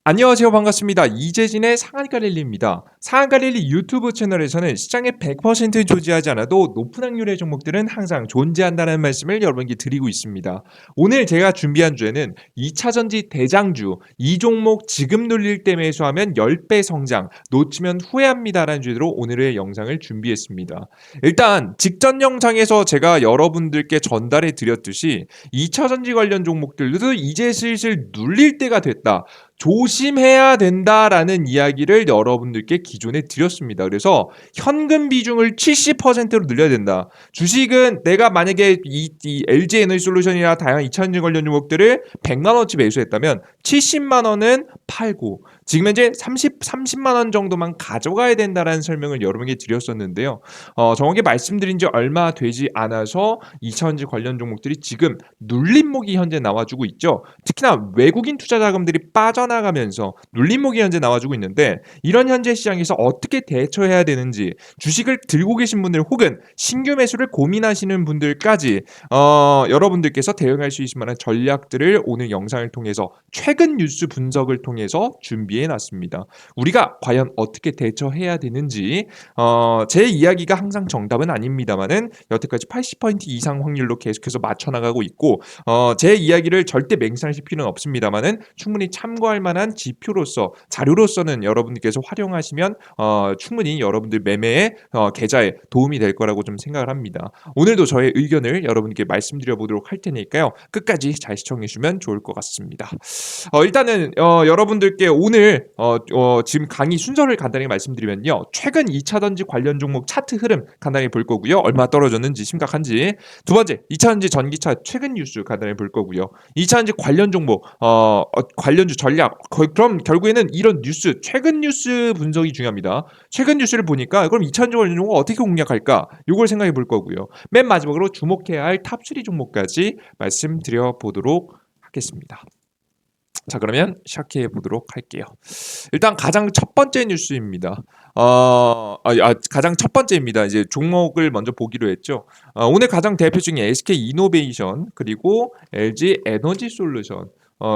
안녕하세요. 반갑습니다. 이재진의 상한가 랠리입니다. 상한가 랠리 유튜브 채널에서는 시장에 100% 조지하지 않아도 높은 확률의 종목들은 항상 존재한다는 말씀을 여러분께 드리고 있습니다. 오늘 제가 준비한 주제는 2차 전지 대장주, 이 종목 지금 눌릴 때 매수하면 10배 성장, 놓치면 후회합니다라는 주제로 오늘의 영상을 준비했습니다. 일단 직전 영상에서 제가 여러분들께 전달해 드렸듯이 2차 전지 관련 종목들도 이제 슬슬 눌릴 때가 됐다. 조심해야 된다라는 이야기를 여러분들께 기존에 드렸습니다. 그래서 현금 비중을 70%로 늘려야 된다. 주식은 내가 만약에 이 LG 에너지솔루션이나 다양한 2차전지 관련 종목들을 100만 원치 매수했다면 70만 원은 팔고 지금 현재 30만 원 정도만 가져가야 된다라는 설명을 여러분에게 드렸었는데요. 정확히 말씀드린 지 얼마 되지 않아서 2차전지 관련 종목들이 지금 눌림목이 현재 나와주고 있죠. 특히나 외국인 투자 자금들이 빠져나가면서 눌림목이 현재 나와주고 있는데 이런 현재 시장에서 어떻게 대처해야 되는지 주식을 들고 계신 분들 혹은 신규 매수를 고민하시는 분들까지 여러분들께서 대응할 수 있을 만한 전략들을 오늘 영상을 통해서 최근 뉴스 분석을 통해서 준비해 놨습니다. 우리가 과연 어떻게 대처해야 되는지 제 이야기가 항상 정답은 아닙니다만은 여태까지 80% 이상 확률로 계속해서 맞춰 나가고 있고 제 이야기를 절대 맹신하실 필요는 없습니다만은 충분히 참고할 만한 지표로서 자료로서는 여러분들께서 활용하시면 충분히 여러분들 매매에 계좌에 도움이 될 거라고 좀 생각을 합니다. 오늘도 저의 의견을 여러분께 말씀드려 보도록 할 테니까요. 끝까지 잘 시청해 주시면 좋을 것 같습니다. 일단은 여러분들께 오늘 지금 강의 순서를 간단히 말씀드리면요. 최근 2차 전지 관련 종목 차트 흐름 간단히 볼 거고요. 얼마 떨어졌는지 심각한지. 두 번째, 2차 전지 전기차 최근 뉴스 간단히 볼 거고요. 2차 전지 관련 종목 관련주 전략 그럼 결국에는 이런 뉴스 최근 뉴스 분석이 중요합니다. 최근 뉴스를 보니까 그럼 2차 전지 관련 종목 어떻게 공략할까? 이걸 생각해 볼 거고요. 맨 마지막으로 주목해야 할 탑3 종목까지 말씀드려 보도록 하겠습니다. 자, 그러면 시작해 보도록 할게요. 일단 가장 첫 번째 뉴스입니다. 가장 첫 번째입니다. 이제 종목을 먼저 보기로 했죠. 오늘 가장 대표 중에 SK 이노베이션 그리고 LG 에너지 솔루션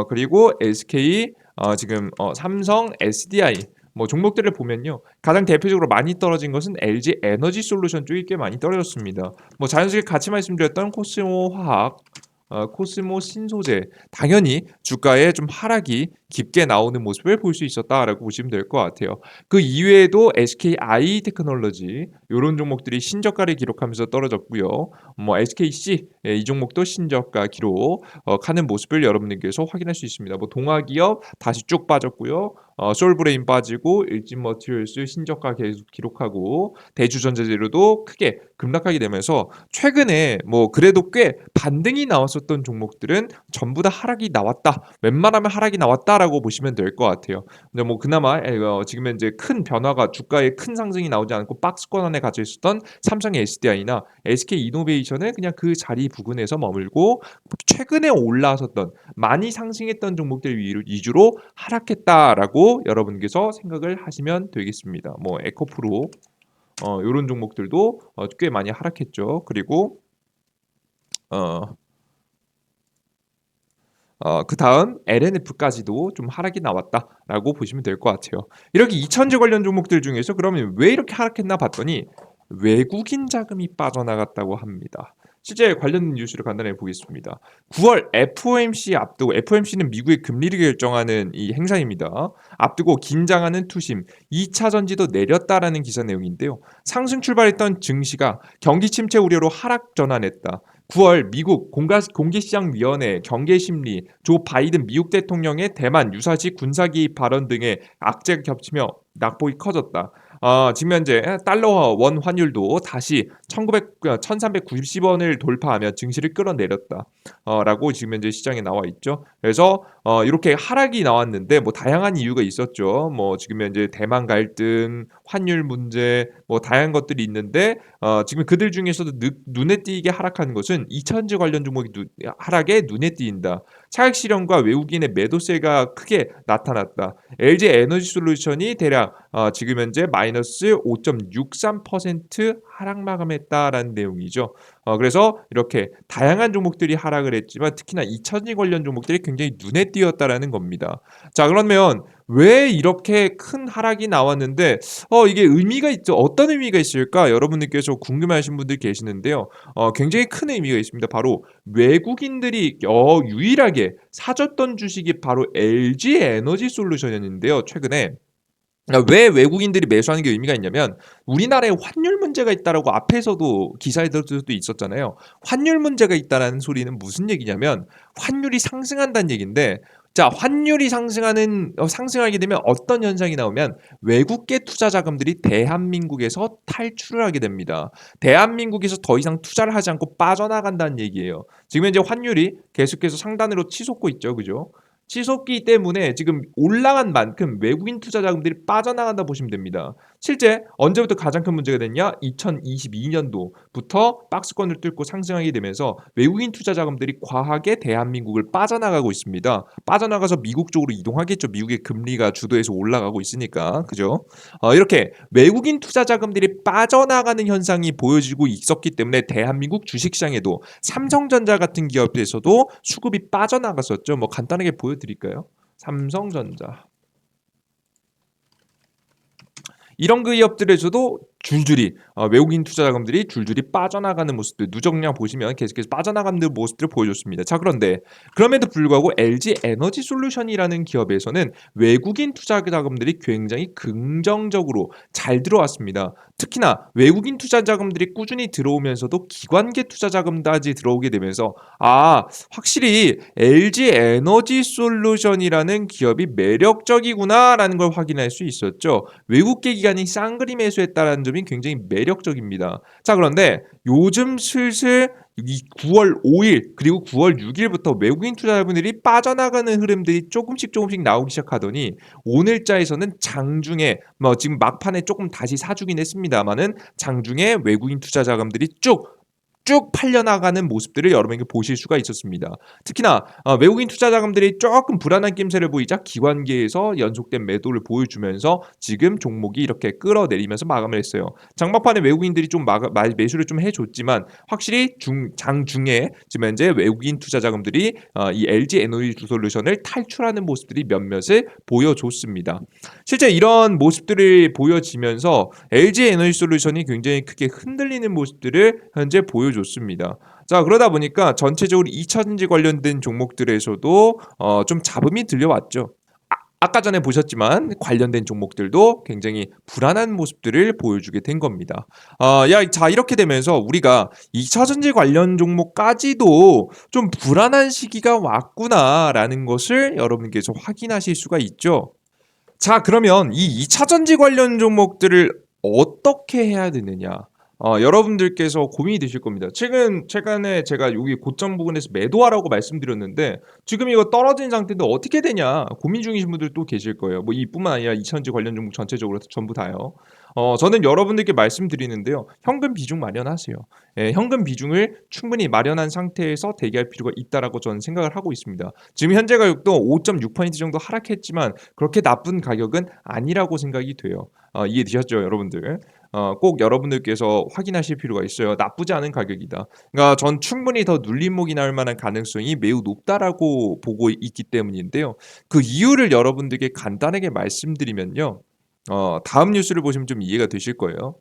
그리고 SK 지금 삼성 SDI 뭐 종목들을 보면요. 가장 대표적으로 많이 떨어진 것은 LG 에너지 솔루션 쪽이 꽤 많이 떨어졌습니다. 뭐 자연스럽게 같이 말씀드렸던 코스모 화학 코스모 신소재 당연히 주가에 좀 하락이 깊게 나오는 모습을 볼 수 있었다라고 보시면 될 것 같아요. 그 이외에도 SKI 테크놀로지 이런 종목들이 신저가를 기록하면서 떨어졌고요. 뭐 SKC 이 종목도 신저가 기록하는 모습을 여러분들께서 확인할 수 있습니다. 뭐 동아기업 다시 쭉 빠졌고요. 솔브레인 빠지고 일진머티리얼스 신저가 계속 기록하고 대주전자재료도 크게 급락하게 되면서 최근에 뭐 그래도 꽤 반등이 나왔었던 종목들은 전부 다 하락이 나왔다. 웬만하면 하락이 나왔다라고 보시면 될 것 같아요. 근데 뭐 그나마 지금 현재 큰 변화가 주가에 큰 상승이 나오지 않고 박스권 안에 갇혀 있었던 삼성의 SDI나 SK 이노베이션은 그냥 그 자리 부근에서 머물고 최근에 올라섰던 많이 상승했던 종목들 위주로 하락했다라고 여러분께서 생각을 하시면 되겠습니다. 뭐 에코프로 요런 종목들도 꽤 많이 하락했죠. 그리고 그다음 LNF까지도 좀 하락이 나왔다라고 보시면 될 것 같아요. 이렇게 2차전지 관련 종목들 중에서 그러면 왜 이렇게 하락했나 봤더니 외국인 자금이 빠져나갔다고 합니다. 실제 관련 뉴스를 간단히 보겠습니다. 9월 FOMC 앞두고 FOMC는 미국의 금리를 결정하는 이 행사입니다. 앞두고 긴장하는 투심, 2차 전지도 내렸다라는 기사 내용인데요. 상승 출발했던 증시가 경기 침체 우려로 하락 전환했다. 9월 미국 공개시장위원회 경계심리, 조 바이든 미국 대통령의 대만 유사시 군사기입 발언 등의 악재가 겹치며 낙폭이 커졌다. 지금 현재 달러와 원 환율도 다시 1390원을 돌파하며 증시를 끌어내렸다. 라고 지금 현재 시장에 나와 있죠. 그래서 이렇게 하락이 나왔는데 뭐 다양한 이유가 있었죠. 뭐 지금 현재 대만 갈등, 환율 문제, 뭐 다양한 것들이 있는데 지금 그들 중에서도 눈에 띄게 하락한 것은 2차전지 관련 종목이 하락에 눈에 띄인다. 차익 실현과 외국인의 매도세가 크게 나타났다. LG 에너지 솔루션이 대략 지금 현재 마이너스 5.63% 하락 마감했다라는 내용이죠. 그래서 이렇게 다양한 종목들이 하락을 했지만 특히나 2차전지 관련 종목들이 굉장히 눈에 띄었다라는 겁니다. 자, 그러면 왜 이렇게 큰 하락이 나왔는데 이게 의미가 있죠. 어떤 의미가 있을까? 여러분들께서 궁금해하신 분들 계시는데요. 굉장히 큰 의미가 있습니다. 바로 외국인들이 유일하게 사줬던 주식이 바로 LG 에너지 솔루션이었는데요. 최근에 왜 외국인들이 매수하는 게 의미가 있냐면 우리나라에 환율 문제가 있다라고 앞에서도 기사에서도 있었잖아요. 환율 문제가 있다라는 소리는 무슨 얘기냐면 환율이 상승한다는 얘기인데 자, 환율이 상승하게 되면 어떤 현상이 나오면 외국계 투자 자금들이 대한민국에서 탈출을 하게 됩니다. 대한민국에서 더 이상 투자를 하지 않고 빠져나간다는 얘기예요. 지금 현재 환율이 계속해서 상단으로 치솟고 있죠. 그죠? 치솟기 때문에 지금 올라간 만큼 외국인 투자 자금들이 빠져나간다 보시면 됩니다. 실제 언제부터 가장 큰 문제가 됐냐? 2022년도부터 박스권을 뚫고 상승하게 되면서 외국인 투자 자금들이 과하게 대한민국을 빠져나가고 있습니다. 빠져나가서 미국 쪽으로 이동하겠죠. 미국의 금리가 주도해서 올라가고 있으니까. 그죠? 이렇게 외국인 투자 자금들이 빠져나가는 현상이 보여지고 있었기 때문에 대한민국 주식시장에도 삼성전자 같은 기업에서도 수급이 빠져나갔었죠. 뭐 간단하게 보여드릴까요? 삼성전자. 이런 기업들에서도 줄줄이 외국인 투자 자금들이 줄줄이 빠져나가는 모습들 누적량 보시면 계속해서 빠져나가는 모습들을 보여줬습니다. 자, 그런데 그럼에도 불구하고 LG 에너지 솔루션이라는 기업에서는 외국인 투자 자금들이 굉장히 긍정적으로 잘 들어왔습니다. 특히나 외국인 투자 자금들이 꾸준히 들어오면서도 기관계 투자 자금까지 들어오게 되면서 확실히 LG 에너지 솔루션이라는 기업이 매력적이구나라는 걸 확인할 수 있었죠. 외국계 기관이 쌍그리 매수했다라는 점이 굉장히 매력적입니다. 자, 그런데 요즘 슬슬 이 9월 5일 그리고 9월 6일부터 외국인 투자자분들이 빠져나가는 흐름들이 조금씩 나오기 시작하더니 오늘자에서는 장중에 지금 막판에 조금 다시 사주긴 했습니다만은 장중에 외국인 투자 자금들이 쭉 팔려나가는 모습들을 여러분에게 보실 수가 있었습니다. 특히나 외국인 투자 자금들이 조금 불안한 낌새를 보이자 기관계에서 연속된 매도를 보여주면서 지금 종목이 이렇게 끌어내리면서 마감을 했어요. 장막판에 외국인들이 좀 매수를 좀 해줬지만 확실히 장중에 지금 현재 외국인 투자 자금들이 이 LG 에너지 솔루션을 탈출하는 모습들이 몇몇을 보여줬습니다. 실제 이런 모습들이 보여지면서 LG 에너지 솔루션이 굉장히 크게 흔들리는 모습들을 현재 보여줬습니다. 자, 그러다 보니까 전체적으로 2차전지 관련된 종목들에서도 좀 잡음이 들려왔죠. 아까 전에 보셨지만 관련된 종목들도 굉장히 불안한 모습들을 보여주게 된 겁니다. 자, 이렇게 되면서 우리가 2차전지 관련 종목까지도 좀 불안한 시기가 왔구나라는 것을 여러분께서 확인하실 수가 있죠. 자, 그러면 이 2차전지 관련 종목들을 어떻게 해야 되느냐? 여러분들께서 고민이 되실 겁니다. 최근에 제가 여기 고점 부근에서 매도하라고 말씀드렸는데 지금 이거 떨어진 상태인데 어떻게 되냐 고민 중이신 분들 또 계실 거예요. 뭐 이뿐만 아니라 2차전지 관련 종목 전체적으로 전부 다요. 저는 여러분들께 말씀드리는데요. 현금 비중 마련하세요. 예, 현금 비중을 충분히 마련한 상태에서 대기할 필요가 있다라고 저는 생각을 하고 있습니다. 지금 현재 가격도 5.6% 정도 하락했지만 그렇게 나쁜 가격은 아니라고 생각이 돼요. 이해되셨죠, 여러분들? 꼭 여러분들께서 확인하실 필요가 있어요. 나쁘지 않은 가격이다. 그러니까 전 충분히 더 눌림목이 나올 만한 가능성이 매우 높다라고 보고 있기 때문인데요. 그 이유를 여러분들께 간단하게 말씀드리면요. 다음 뉴스를 보시면 좀 이해가 되실 거예요.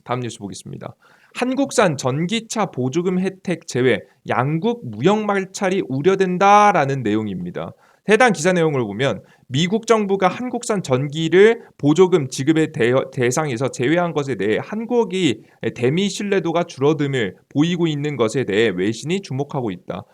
다음 뉴스 보겠습니다. 한국산 전기차 보조금 혜택 제외, 양국 무역 마찰이 우려된다라는 내용입니다. 해당 기사 내용을 보면 미국 정부가 한국산 전기를 보조금 지급의 대상에서 제외한 것에 대해 한국이 대미 신뢰도가 줄어듦을 보이고 있는 것에 대해 외신이 주목하고 있다.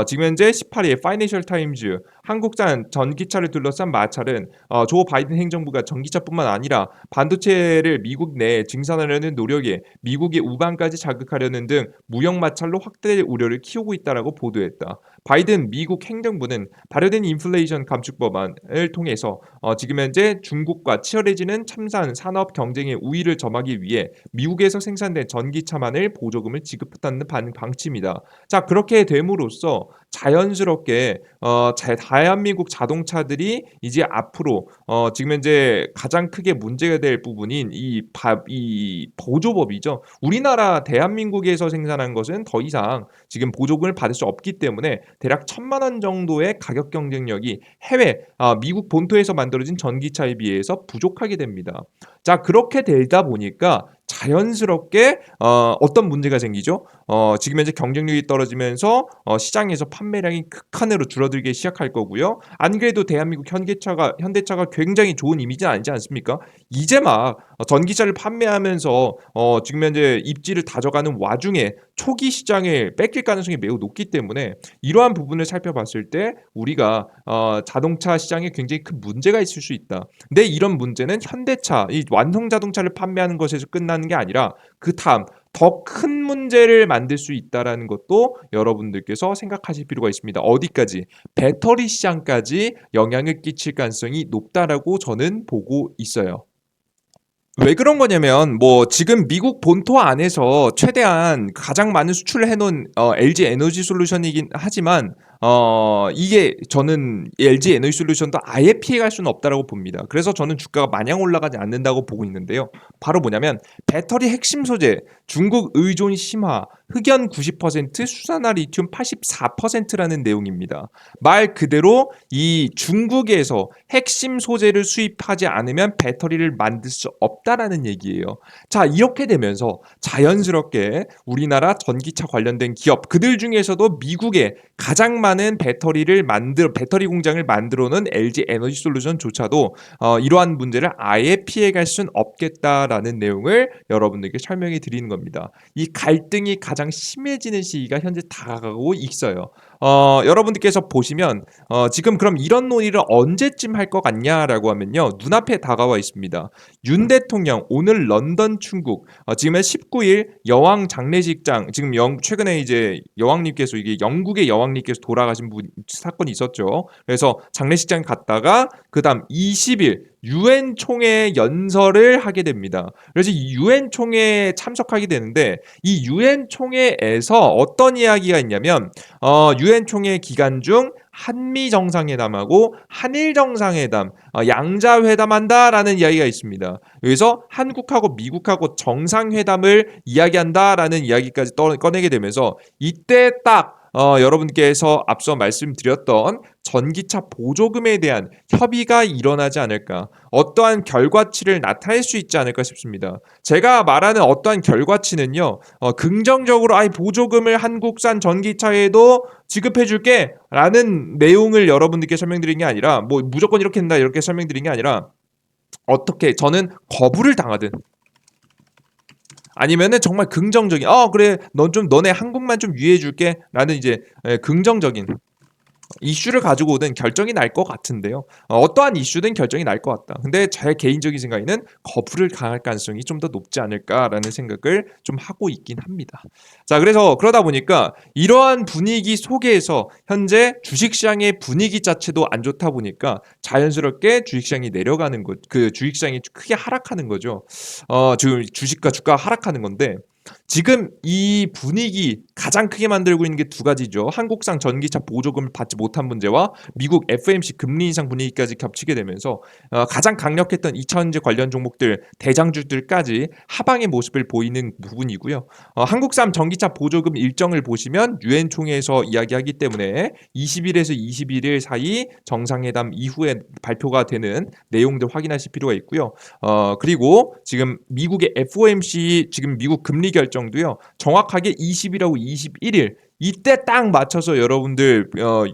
지금 현재 18일 파이낸셜 타임즈 한국산 전기차를 둘러싼 마찰은 조 바이든 행정부가 전기차뿐만 아니라 반도체를 미국 내에 증산하려는 노력에 미국의 우방까지 자극하려는 등 무역 마찰로 확대 우려를 키우고 있다라고 보도했다. 바이든 미국 행정부는 발효된 인플레이션 감축 법안을 통해서 지금 현재 중국과 치열해지는 첨단 산업 경쟁의 우위를 점하기 위해 미국에서 생산된 전기차만을 보조금을 지급한다는 방침이다. 자, 그렇게 됨으로써 자연스럽게 대한민국 자동차들이 이제 앞으로 지금 현재 가장 크게 문제가 될 부분인 이 보조법이죠. 우리나라 대한민국에서 생산한 것은 더 이상 지금 보조금을 받을 수 없기 때문에 대략 1,000만 원 정도의 가격 경쟁력이 미국 본토에서 만들어진 전기차에 비해서 부족하게 됩니다. 자, 그렇게 되다 보니까 자연스럽게 어떤 문제가 생기죠? 지금 현재 경쟁력이 떨어지면서 시장에서 판매량이 극한으로 줄어들기 시작할 거고요. 안 그래도 대한민국 현대차가 굉장히 좋은 이미지는 아니지 않습니까? 이제 막 전기차를 판매하면서 지금 현재 입지를 다져가는 와중에 초기 시장을 뺏길 가능성이 매우 높기 때문에 이러한 부분을 살펴봤을 때 우리가 자동차 시장에 굉장히 큰 문제가 있을 수 있다. 근데 이런 문제는 현대차, 이 완성 자동차를 판매하는 것에서 끝나는 게 아니라 그 다음 더 큰 문제를 만들 수 있다라는 것도 여러분들께서 생각하실 필요가 있습니다. 어디까지? 배터리 시장까지 영향을 끼칠 가능성이 높다라고 저는 보고 있어요. 왜 그런 거냐면 지금 미국 본토 안에서 최대한 가장 많은 수출을 해놓은 LG 에너지 솔루션이긴 하지만 이게 저는 LG 에너지 솔루션도 아예 피해갈 수는 없다라고 봅니다. 그래서 저는 주가가 마냥 올라가지 않는다고 보고 있는데요. 바로 뭐냐면 배터리 핵심 소재, 중국 의존 심화, 흑연 90%, 수산화 리튬 84%라는 내용입니다. 말 그대로 이 중국에서 핵심 소재를 수입하지 않으면 배터리를 만들 수 없다라는 얘기예요. 자, 이렇게 되면서 자연스럽게 우리나라 전기차 관련된 기업, 그들 중에서도 미국에 가장 많은 배터리 공장을 만들어놓은 LG 에너지 솔루션조차도 이러한 문제를 아예 피해갈 순 없겠다라는 내용을 여러분들께 설명해 드리는 겁니다. 이 갈등이 가장 심해지는 시기가 현재 다가가고 있어요. 여러분들께서 보시면 지금 그럼 이런 논의를 언제쯤 할 것 같냐라고 하면요. 눈앞에 다가와 있습니다. 윤 대통령 오늘 런던 충국 지금 19일 여왕 장례식장 지금 최근에 이제 여왕님께서 이게 영국의 여왕님께서 돌아가신 사건이 있었죠. 그래서 장례식장 갔다가 그다음 20일 유엔 총회 연설을 하게 됩니다. 그래서 이 유엔 총회에 참석하게 되는데 이 유엔 총회에서 어떤 이야기가 있냐면 유엔 총회 기간 중 한미 정상회담하고 한일 정상회담, 양자회담한다라는 이야기가 있습니다. 여기서 한국하고 미국하고 정상회담을 이야기한다라는 이야기까지 꺼내게 되면서 이때 딱 여러분께서 앞서 말씀드렸던 전기차 보조금에 대한 협의가 일어나지 않을까, 어떠한 결과치를 나타낼 수 있지 않을까 싶습니다. 제가 말하는 어떠한 결과치는요, 긍정적으로 보조금을 한국산 전기차에도 지급해줄게 라는 내용을 여러분들께 설명드린 게 아니라 무조건 이렇게 된다 이렇게 설명드린 게 아니라 어떻게 저는 거부를 당하든 아니면은 정말 긍정적인 그래 너네 한국만 좀 유의해줄게 라는 이제 긍정적인 이슈를 가지고 오든 결정이 날 것 같은데요. 어떠한 이슈든 결정이 날 것 같다. 근데 제 개인적인 생각에는 거부를 강할 가능성이 좀 더 높지 않을까라는 생각을 좀 하고 있긴 합니다. 자, 그래서 그러다 보니까 이러한 분위기 속에서 현재 주식시장의 분위기 자체도 안 좋다 보니까 자연스럽게 주식시장이 내려가는 그 주식시장이 크게 하락하는 거죠. 지금 주식과 주가가 하락하는 건데 지금 이 분위기 가장 크게 만들고 있는 게 두 가지죠. 한국산 전기차 보조금을 받지 못한 문제와 미국 FMC 금리 인상 분위기까지 겹치게 되면서 가장 강력했던 2차전지 관련 종목들 대장주들까지 하방의 모습을 보이는 부분이고요. 한국산 전기차 보조금 일정을 보시면 유엔 총회에서 이야기하기 때문에 20일에서 21일 사이 정상회담 이후에 발표가 되는 내용들 확인하실 필요가 있고요. 그리고 지금 미국의 FOMC 지금 미국 금리 결정도요. 정확하게 20일하고 21일 이때 딱 맞춰서 여러분들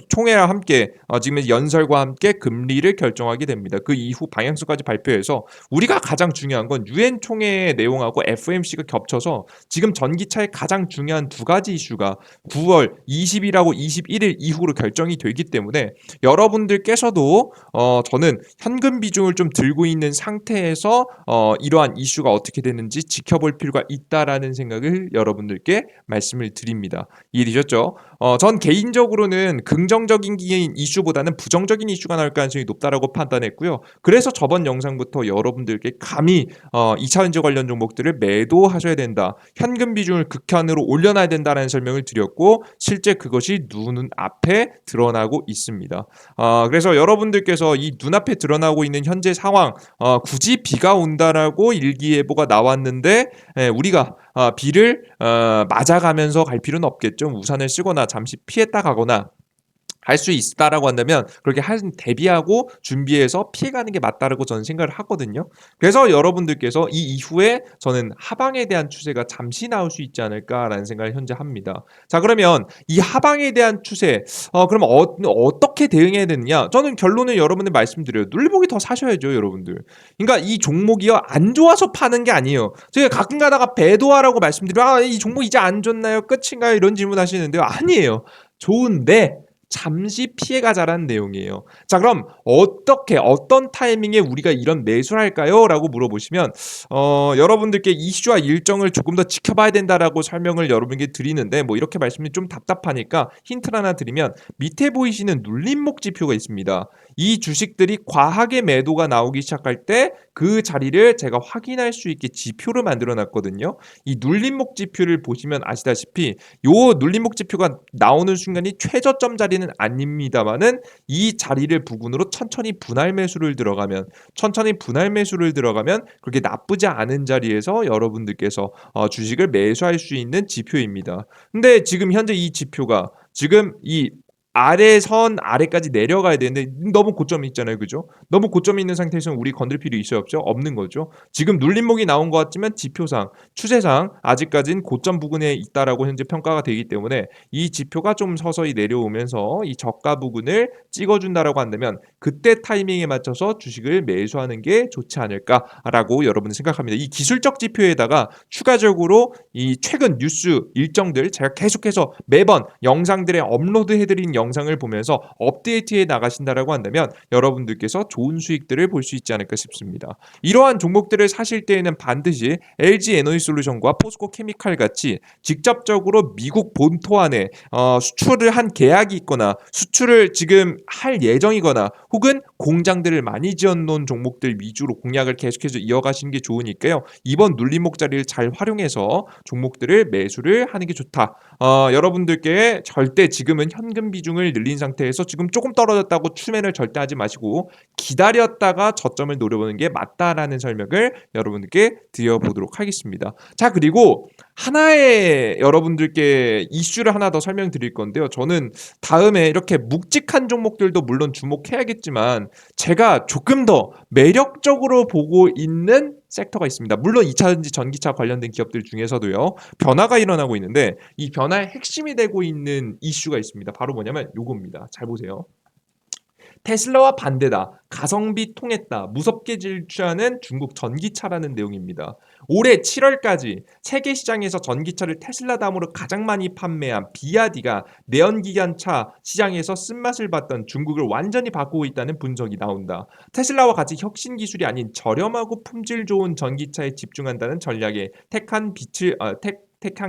총회와 함께 지금 연설과 함께 금리를 결정하게 됩니다. 그 이후 방향성까지 발표해서 우리가 가장 중요한 건 유엔 총회의 내용하고 FOMC가 겹쳐서 지금 전기차의 가장 중요한 두 가지 이슈가 9월 20일하고 21일 이후로 결정이 되기 때문에 여러분들께서도 저는 현금 비중을 좀 들고 있는 상태에서 이러한 이슈가 어떻게 되는지 지켜볼 필요가 있다라는 생각을 여러분들께 말씀을 드립니다. 이해되셨죠? 전 개인적으로는 긍정적인 이슈보다는 부정적인 이슈가 나올 가능성이 높다라고 판단했고요. 그래서 저번 영상부터 여러분들께 감히 2차 전지 관련 종목들을 매도하셔야 된다. 현금 비중을 극한으로 올려놔야 된다는 설명을 드렸고 실제 그것이 눈앞에 드러나고 있습니다. 그래서 여러분들께서 이 눈앞에 드러나고 있는 현재 상황 굳이 비가 온다라고 일기예보가 나왔는데 우리가 비를 맞아가면서 갈 필요는 없겠죠. 우산을 쓰거나 잠시 피했다 가거나 할 수 있다라고 한다면 그렇게 대비하고 준비해서 피해가는 게 맞다라고 저는 생각을 하거든요. 그래서 여러분들께서 이 이후에 저는 하방에 대한 추세가 잠시 나올 수 있지 않을까라는 생각을 현재 합니다. 자, 그러면 이 하방에 대한 추세 그럼 어떻게 대응해야 되느냐? 저는 결론을 여러분들 말씀드려요. 눌리보기 더 사셔야죠, 여러분들. 그러니까 이 종목이요 안 좋아서 파는 게 아니에요. 제가 가끔 가다가 배도하라고 말씀드리면 이 종목 이제 안 좋나요? 끝인가요? 이런 질문 하시는데요. 아니에요. 좋은데 잠시 피해가자라는 내용이에요. 자, 그럼 어떤 타이밍에 우리가 이런 매수를 할까요? 라고 물어보시면 여러분들께 이슈와 일정을 조금 더 지켜봐야 된다라고 설명을 여러분께 드리는데 뭐 이렇게 말씀이 좀 답답하니까 힌트를 하나 드리면 밑에 보이시는 눌림목 지표가 있습니다. 이 주식들이 과하게 매도가 나오기 시작할 때 그 자리를 제가 확인할 수 있게 지표를 만들어 놨거든요. 이 눌림목 지표를 보시면 아시다시피 요 눌림목 지표가 나오는 순간이 최저점 자리는 아닙니다만은 이 자리를 부근으로 천천히 분할 매수를 들어가면 그렇게 나쁘지 않은 자리에서 여러분들께서 주식을 매수할 수 있는 지표입니다. 근데 지금 현재 이 지표가 지금 이 아래선 아래까지 내려가야 되는데 너무 고점이 있잖아요. 그죠? 너무 고점이 있는 상태에서는 우리 건들 필요 있어요, 없죠? 없는 거죠. 지금 눌림목이 나온 것 같지만 지표상, 추세상 아직까지는 고점 부근에 있다라고 현재 평가가 되기 때문에 이 지표가 좀 서서히 내려오면서 이 저가 부근을 찍어준다라고 한다면 그때 타이밍에 맞춰서 주식을 매수하는 게 좋지 않을까라고 여러분은 생각합니다. 이 기술적 지표에다가 추가적으로 이 최근 뉴스 일정들 제가 계속해서 매번 영상들에 업로드해드린 영상을 보면서 업데이트해 나가신다라고 한다면 여러분들께서 좋은 수익들을 볼 수 있지 않을까 싶습니다. 이러한 종목들을 사실 때에는 반드시 LG 에너지솔루션과 포스코 케미칼 같이 직접적으로 미국 본토 안에 수출을 한 계약이 있거나 수출을 지금 할 예정이거나 혹은 공장들을 많이 지어놓은 종목들 위주로 공략을 계속해서 이어가시는 게 좋으니까요. 이번 눌림목 자리를 잘 활용해서 종목들을 매수를 하는 게 좋다. 여러분들께 절대 지금은 현금 비중을 늘린 상태에서 지금 조금 떨어졌다고 추매를 절대 하지 마시고 기다렸다가 저점을 노려보는 게 맞다라는 설명을 여러분들께 드려보도록 하겠습니다. 자, 그리고 하나의 여러분들께 이슈를 하나 더 설명드릴 건데요. 저는 다음에 이렇게 묵직한 종목들도 물론 주목해야겠지만 제가 조금 더 매력적으로 보고 있는 섹터가 있습니다. 물론 2차전지 전기차 관련된 기업들 중에서도요. 변화가 일어나고 있는데 이 변화의 핵심이 되고 있는 이슈가 있습니다. 바로 뭐냐면 요겁니다. 잘 보세요. 테슬라와 반대다. 가성비 통했다. 무섭게 질주하는 중국 전기차라는 내용입니다. 올해 7월까지 세계 시장에서 전기차를 테슬라 다음으로 가장 많이 판매한 비아디가 내연기관차 시장에서 쓴맛을 봤던 중국을 완전히 바꾸고 있다는 분석이 나온다. 테슬라와 같이 혁신 기술이 아닌 저렴하고 품질 좋은 전기차에 집중한다는 전략에 택한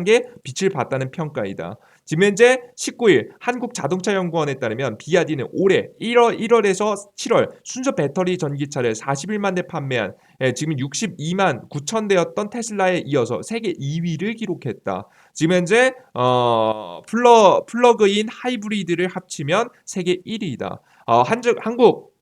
게 빛을 봤다는 평가이다. 지금 현재 19일 한국자동차연구원에 따르면 비아디는 올해 1월에서 7월 순수 배터리 전기차를 41만 대 판매한 지금 62만 9천 대였던 테슬라에 이어서 세계 2위를 기록했다. 지금 현재 플러그인 하이브리드를 합치면 세계 1위이다. 한국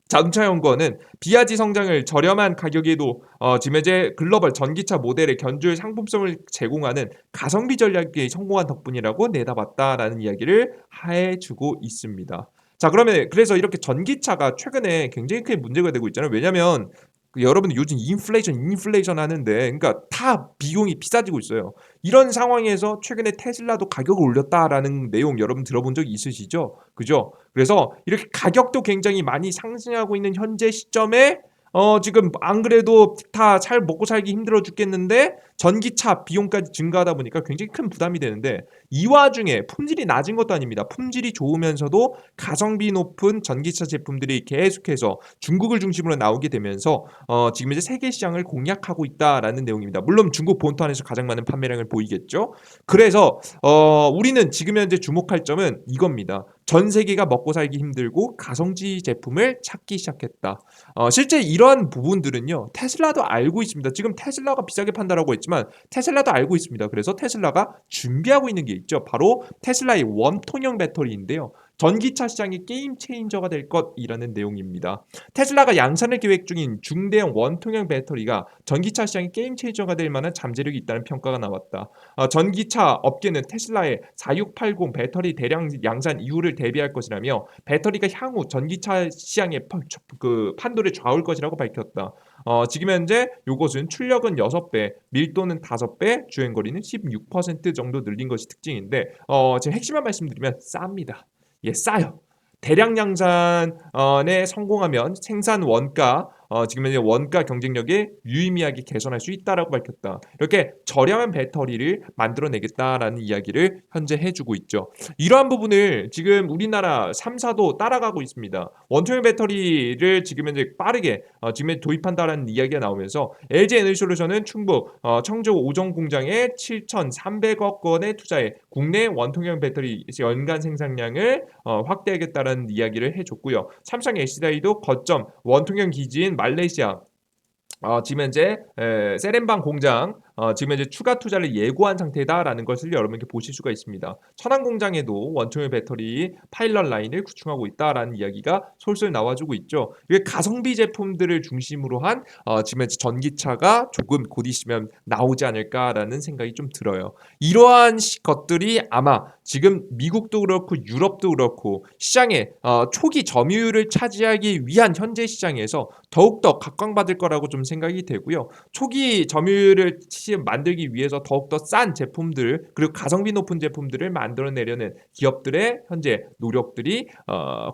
자동차연구원은 비아디 성장을 저렴한 가격에도 지금 현재 글로벌 전기차 모델의 견줄 상품성을 제공하는 가성비 전략에 성공한 덕분이라고 내다봤다라는 이야기를 해주고 있습니다. 자, 그러면 그래서 이렇게 전기차가 최근에 굉장히 큰 문제가 되고 있잖아요. 왜냐하면 여러분들 요즘 인플레이션 하는데 그러니까 다 비용이 비싸지고 있어요. 이런 상황에서 최근에 테슬라도 가격을 올렸다라는 내용 여러분 들어본 적 있으시죠? 그죠? 그래서 이렇게 가격도 굉장히 많이 상승하고 있는 현재 시점에 지금 안 그래도 다 잘 먹고 살기 힘들어 죽겠는데 전기차 비용까지 증가하다 보니까 굉장히 큰 부담이 되는데 이 와중에 품질이 낮은 것도 아닙니다. 품질이 좋으면서도 가성비 높은 전기차 제품들이 계속해서 중국을 중심으로 나오게 되면서 지금 이제 세계 시장을 공략하고 있다라는 내용입니다. 물론 중국 본토 안에서 가장 많은 판매량을 보이겠죠. 그래서 우리는 지금 현재 주목할 점은 이겁니다. 전 세계가 먹고 살기 힘들고 가성비 제품을 찾기 시작했다. 실제 이러한 부분들은요. 테슬라도 알고 있습니다. 지금 테슬라가 비싸게 판다라고 했지만 테슬라도 알고 있습니다. 그래서 테슬라가 준비하고 있는 게 있죠. 바로 테슬라의 원통형 배터리인데요. 전기차 시장의 게임 체인저가 될 것이라는 내용입니다. 테슬라가 양산을 계획 중인 중대형 원통형 배터리가 전기차 시장의 게임 체인저가 될 만한 잠재력이 있다는 평가가 나왔다. 전기차 업계는 테슬라의 4680 배터리 대량 양산 이후를 대비할 것이라며 배터리가 향후 전기차 시장의 판도를 좌우할 것이라고 밝혔다. 지금 현재 이것은 출력은 6배, 밀도는 5배, 주행거리는 16% 정도 늘린 것이 특징인데 지금 핵심만 말씀드리면 쌉니다. 예, 싸요. 대량 양산에 성공하면 생산 원가 지금 현재 원가 경쟁력에 유의미하게 개선할 수 있다라고 밝혔다. 이렇게 저렴한 배터리를 만들어내겠다라는 이야기를 현재 해주고 있죠. 이러한 부분을 지금 우리나라 3사도 따라가고 있습니다. 원통형 배터리를 지금 현재 빠르게 지금 도입한다라는 이야기가 나오면서 LG 에너지솔루션은 충북 청주 오정 공장에 7,300억 원에 투자해 국내 원통형 배터리 연간 생산량을 확대하겠다라는 이야기를 해줬고요. 삼성 SDI도 거점 원통형 기지인 말레이시아 지금 현재 세렌방 공장 지금 현재 추가 투자를 예고한 상태다라는 것을 여러분께 보실 수가 있습니다. 천안 공장에도 원통형 배터리 파일럿 라인을 구축하고 있다라는 이야기가 솔솔 나와주고 있죠. 이게 가성비 제품들을 중심으로 한 지금 현재 전기차가 조금 곧 있으면 나오지 않을까라는 생각이 좀 들어요. 이러한 것들이 아마 지금 미국도 그렇고 유럽도 그렇고 시장에 초기 점유율을 차지하기 위한 현재 시장에서 더욱더 각광받을 거라고 좀 생각이 되고요. 초기 점유율을 만들기 위해서 더욱더 싼 제품들 그리고 가성비 높은 제품들을 만들어내려는 기업들의 현재 노력들이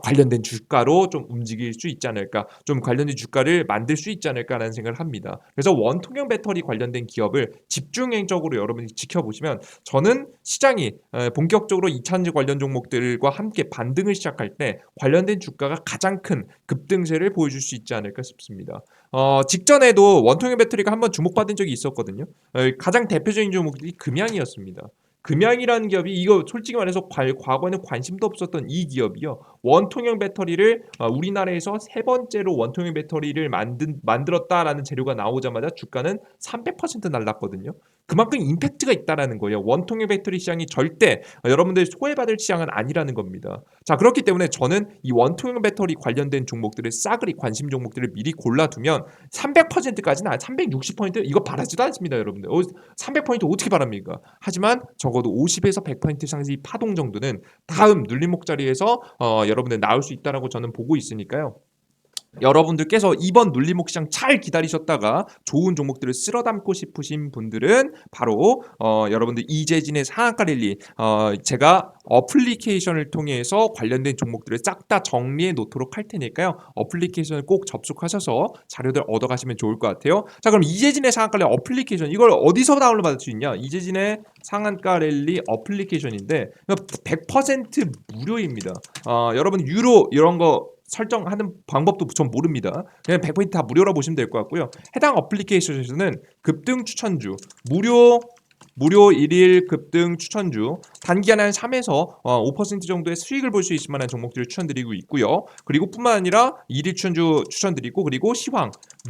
관련된 주가로 좀 움직일 수 있지 않을까, 좀 관련된 주가를 만들 수 있지 않을까라는 생각을 합니다. 그래서 원통형 배터리 관련된 기업을 집중적으로 여러분이 지켜보시면 저는 시장이 본격적으로 2차전지 관련 종목들과 함께 반등을 시작할 때 관련된 주가가 가장 큰 급등세를 보여줄 수 있지 않을까 싶습니다. 직전에도 원통형 배터리가 한번 주목받은 적이 있었거든요. 가장 대표적인 종목이 금양이었습니다. 금양이라는 기업이 이거 솔직히 말해서 과거에는 관심도 없었던 이 기업이요. 원통형 배터리를 우리나라에서 세 번째로 원통형 배터리를 만들었다라는 재료가 나오자마자 주가는 300% 날랐거든요. 그만큼 임팩트가 있다라는 거예요. 원통형 배터리 시장이 절대 여러분들 소외받을 시장은 아니라는 겁니다. 자, 그렇기 때문에 저는 이 원통형 배터리 관련된 종목들을 싸그리 관심 종목들을 미리 골라두면 300%까지는 360% 이거 바라지도 않습니다, 여러분들. 300% 어떻게 바랍니까? 하지만 적어도 50에서 100% 상승 파동 정도는 다음 눌림목 자리에서 여러분들 나올 수 있다라고 저는 보고 있으니까요. 여러분들께서 이번 눌림목 시장 잘 기다리셨다가 좋은 종목들을 쓸어 담고 싶으신 분들은 바로 여러분들 이재진의 상한가 랠리 제가 어플리케이션을 통해서 관련된 종목들을 싹 다 정리해 놓도록 할 테니까요. 어플리케이션을 꼭 접속하셔서 자료들 얻어가시면 좋을 것 같아요. 자, 그럼 이재진의 상한가 랠리 어플리케이션 이걸 어디서 다운로드 받을 수 있냐? 이재진의 상한가 랠리 어플리케이션인데 100% 무료입니다. 여러분 유로 이런 거 설정하는 방법도 전 모릅니다. 그냥 100%다 무료로 보시면 될 것 같고요. 해당 어플리케이션에서는 급등 추천주, 무료 1일 급등 추천주, 단기간에 한 3에서 5% 정도의 수익을 볼 수 있을 만한 종목들을 추천드리고 있고요. 그리고 뿐만 아니라 1일 추천주 추천드리고 그리고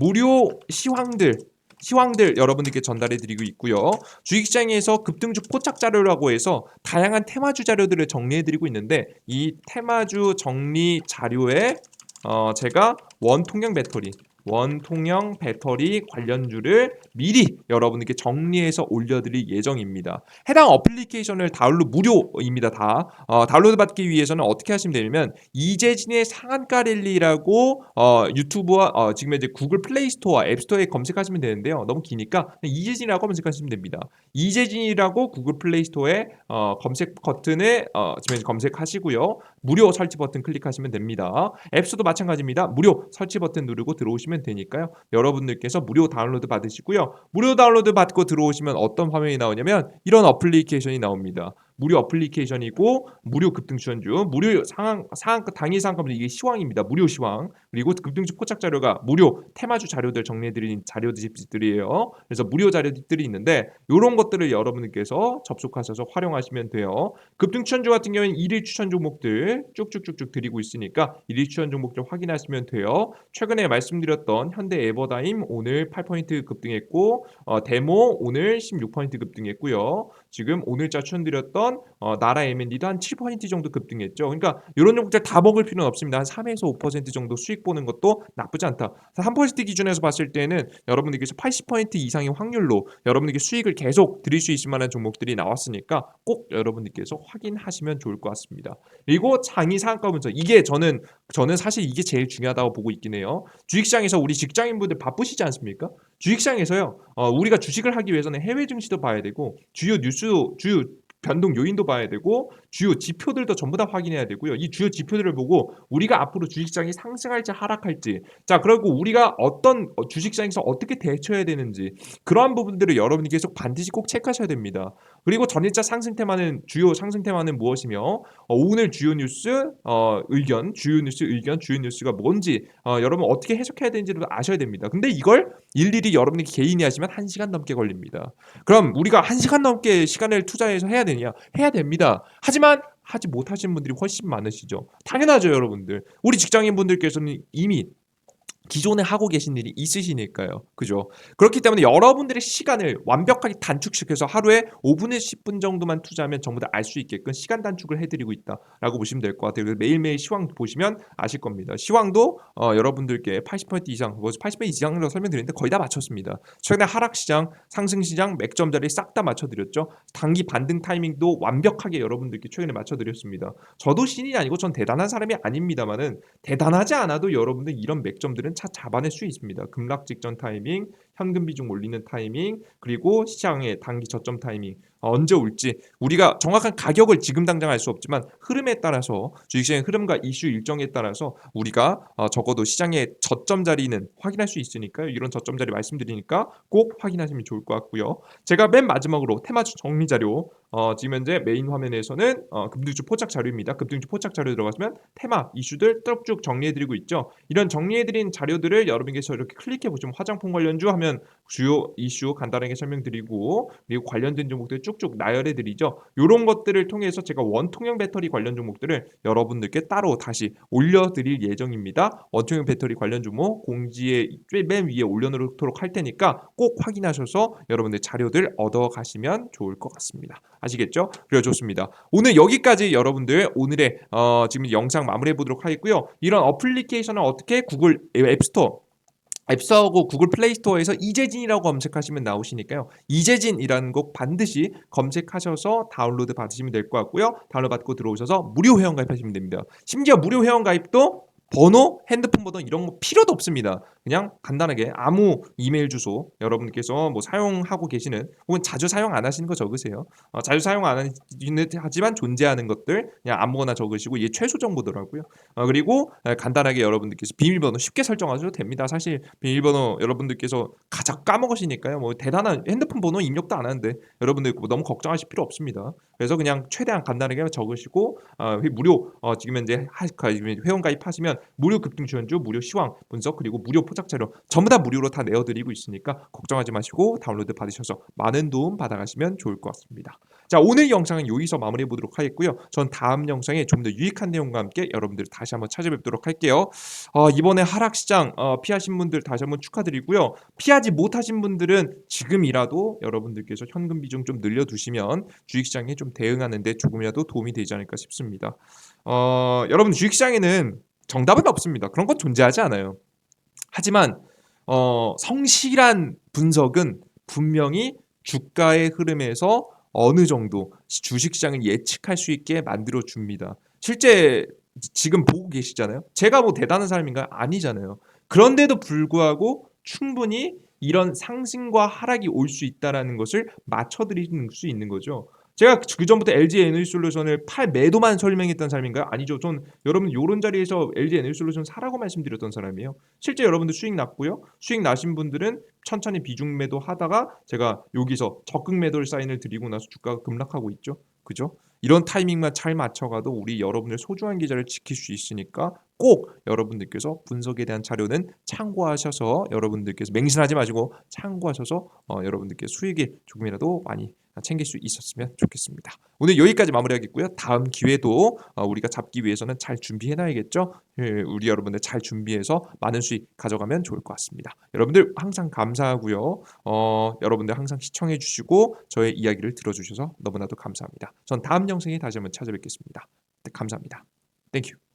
무료 시황들 여러분들께 전달해드리고 있고요. 주식시장에서 급등주 포착 자료라고 해서 다양한 테마주 자료들을 정리해드리고 있는데 이 테마주 정리 자료에 제가 원통형 배터리 관련주를 미리 여러분들께 정리해서 올려드릴 예정입니다. 해당 어플리케이션을 무료입니다. 다 다운로드 받기 위해서는 어떻게 하시면 되냐면 이재진의 상한가 랠리라고 유튜브와 지금 이제 구글 플레이 스토어와 앱 스토어에 검색하시면 되는데요. 너무 기니까 이재진이라고 검색하시면 됩니다. 이재진이라고 구글 플레이 스토어에 검색 버튼에 지금 검색하시고요. 무료 설치 버튼 클릭하시면 됩니다. 앱 스토어도 마찬가지입니다. 무료 설치 버튼 누르고 들어오시면 하시면 되니까요. 여러분들께서 무료 다운로드 받으시고요. 무료 다운로드 받고 들어오시면 어떤 화면이 나오냐면 이런 어플리케이션이 나옵니다. 무료 어플리케이션이고 무료 급등주현주, 무료 당일 상한가보다 이게 시황입니다. 무료 시황. 그리고 급등주 포착 자료가 무료 테마주 자료들 정리해드린 자료들이에요. 그래서 무료 자료들이 있는데 이런 것들을 여러분들께서 접속하셔서 활용하시면 돼요. 급등 추천주 같은 경우에는 일일 추천 종목들 쭉쭉쭉쭉 드리고 있으니까 일일 추천 종목들 확인하시면 돼요. 최근에 말씀드렸던 현대 에버다임 오늘 8포인트 급등했고 데모 오늘 16포인트 급등했고요. 지금 오늘자 추천드렸던 나라 M&D도 한 7포인트 정도 급등했죠. 그러니까 이런 종목들 다 먹을 필요는 없습니다. 한 3에서 5% 정도 수익 보는 것도 나쁘지 않다. 3% 기준에서 봤을 때는 여러분들께서 80% 이상의 확률로 여러분들께 수익을 계속 드릴 수 있을 만한 종목들이 나왔으니까 꼭 여러분들께서 확인하시면 좋을 것 같습니다. 그리고 장이 상한가 분석 이게 저는 사실 이게 제일 중요하다고 보고 있긴 해요. 주식시장에서 우리 직장인분들 바쁘시지 않습니까? 주식시장에서요. 우리가 주식을 하기 위해서는 해외 증시도 봐야 되고 주요 변동 요인도 봐야 되고 주요 지표들도 전부 다 확인해야 되고요. 이 주요 지표들을 보고 우리가 앞으로 주식시장이 상승할지 하락할지 그리고 우리가 어떤 주식시장에서 어떻게 대처해야 되는지 그러한 부분들을 여러분이 계속 반드시 꼭 체크하셔야 됩니다. 그리고 전일자 주요 상승 테마는 무엇이며 오늘 주요 뉴스 주요 뉴스가 뭔지 여러분 어떻게 해석해야 되는지도 아셔야 됩니다. 근데 이걸 일일이 여러분이 개인이 하시면 1시간 넘게 걸립니다. 그럼 우리가 1시간 넘게 시간을 투자해서 해야 되냐? 해야 됩니다. 하지만 하지 못하시는 분들이 훨씬 많으시죠. 당연하죠, 여러분들. 우리 직장인분들께서는 이미 기존에 하고 계신 일이 있으시니까요. 그죠? 그렇기 때문에 여러분들의 시간을 완벽하게 단축시켜서 하루에 5분에서 10분 정도만 투자하면 전부 다 알 수 있게끔 시간 단축을 해드리고 있다라고 보시면 될 것 같아요. 그래서 매일매일 시황 보시면 아실 겁니다. 시황도 여러분들께 80% 이상, 80% 이상으로 설명드리는데 거의 다 맞췄습니다. 최근에 하락시장, 상승시장, 맥점 자리 싹 다 맞춰드렸죠. 단기 반등 타이밍도 완벽하게 여러분들께 최근에 맞춰드렸습니다. 저도 신이 아니고 전 대단한 사람이 아닙니다만은 대단하지 않아도 여러분들 이런 맥점들은 차 잡아낼 수 있습니다. 급락 직전 타이밍, 현금 비중 올리는 타이밍, 그리고 시장의 단기 저점 타이밍 언제 올지 우리가 정확한 가격을 지금 당장 알 수 없지만 흐름에 따라서 주식시장의 흐름과 이슈 일정에 따라서 우리가 적어도 시장의 저점 자리는 확인할 수 있으니까요. 이런 저점 자리 말씀드리니까 꼭 확인하시면 좋을 것 같고요. 제가 맨 마지막으로 테마주 정리 자료 지금 현재 메인 화면에서는 급등주 포착 자료입니다. 급등주 포착 자료 들어가시면 테마 이슈들 쭉 정리해드리고 있죠. 이런 정리해드린 자료들을 여러분께서 이렇게 클릭해 보시면 화장품 관련주 하면 주요 이슈 간단하게 설명드리고 그리고 관련된 종목들 쭉쭉 나열해드리죠. 이런 것들을 통해서 제가 원통형 배터리 관련 종목들을 여러분들께 따로 다시 올려드릴 예정입니다. 원통형 배터리 관련 종목 공지에 맨 위에 올려놓도록 할 테니까 꼭 확인하셔서 여러분들 자료들 얻어가시면 좋을 것 같습니다. 아시겠죠? 그래 좋습니다. 오늘 여기까지 여러분들 오늘의 지금 영상 마무리해 보도록 하겠고요. 이런 어플리케이션을 어떻게 구글 앱스토어하고 구글 플레이스토어에서 이재진이라고 검색하시면 나오시니까요. 이재진이라는 곡 반드시 검색하셔서 다운로드 받으시면 될 것 같고요. 다운로드 받고 들어오셔서 무료 회원 가입하시면 됩니다. 심지어 무료 회원 가입도 번호, 핸드폰 번호 이런 거 필요도 없습니다. 그냥 간단하게 아무 이메일 주소 여러분께서 뭐 사용하고 계시는 혹은 자주 사용 안 하시는 거 적으세요. 자주 사용 안 하지만 존재하는 것들 그냥 아무거나 적으시고 이게 최소 정보더라고요. 그리고 간단하게 여러분들께서 비밀번호 쉽게 설정하셔도 됩니다. 사실 비밀번호 여러분들께서 가장 까먹으시니까요. 뭐 대단한 핸드폰 번호 입력도 안 하는데 여러분들 뭐 너무 걱정하실 필요 없습니다. 그래서 그냥 최대한 간단하게 적으시고 무료 지금 현재 회원 가입하시면 무료 급등 지원주, 무료 시황 분석 그리고 무료 포착 자료 전부 다 무료로 다 내어드리고 있으니까 걱정하지 마시고 다운로드 받으셔서 많은 도움 받아가시면 좋을 것 같습니다. 자 오늘 영상은 여기서 마무리해 보도록 하겠고요. 전 다음 영상에 좀 더 유익한 내용과 함께 여러분들 다시 한번 찾아뵙도록 할게요. 이번에 하락시장 피하신 분들 다시 한번 축하드리고요. 피하지 못하신 분들은 지금이라도 여러분들께서 현금 비중 좀 늘려두시면 주식시장에 좀 대응하는 데 조금이라도 도움이 되지 않을까 싶습니다. 여러분 주식시장에는 정답은 없습니다. 그런 건 존재하지 않아요. 하지만 성실한 분석은 분명히 주가의 흐름에서 어느 정도 주식시장을 예측할 수 있게 만들어 줍니다. 실제 지금 보고 계시잖아요. 제가 뭐 대단한 사람인가요? 아니잖아요. 그런데도 불구하고 충분히 이런 상승과 하락이 올 수 있다라는 것을 맞춰드릴 수 있는 거죠. 제가 그전부터 LG 에너지솔루션을 팔 매도만 설명했던 사람인가요? 아니죠. 전 여러분 요런 자리에서 LG 에너지솔루션 사라고 말씀드렸던 사람이에요. 실제 여러분들 수익 났고요. 수익 나신 분들은 천천히 비중 매도하다가 제가 여기서 적극 매도를 사인을 드리고 나서 주가가 급락하고 있죠. 그죠? 이런 타이밍만 잘 맞춰가도 우리 여러분의 소중한 계좌를 지킬 수 있으니까 꼭 여러분들께서 분석에 대한 자료는 참고하셔서 여러분들께서 맹신하지 마시고 참고하셔서 여러분들께 수익이 조금이라도 많이 챙길 수 있었으면 좋겠습니다. 오늘 여기까지 마무리하겠고요. 다음 기회도 우리가 잡기 위해서는 잘 준비해놔야겠죠. 예, 우리 여러분들 잘 준비해서 많은 수익 가져가면 좋을 것 같습니다. 여러분들 항상 감사하고요. 여러분들 항상 시청해주시고 저의 이야기를 들어주셔서 너무나도 감사합니다. 전 다음 영상에 다시 한번 찾아뵙겠습니다. 네, 감사합니다. 땡큐.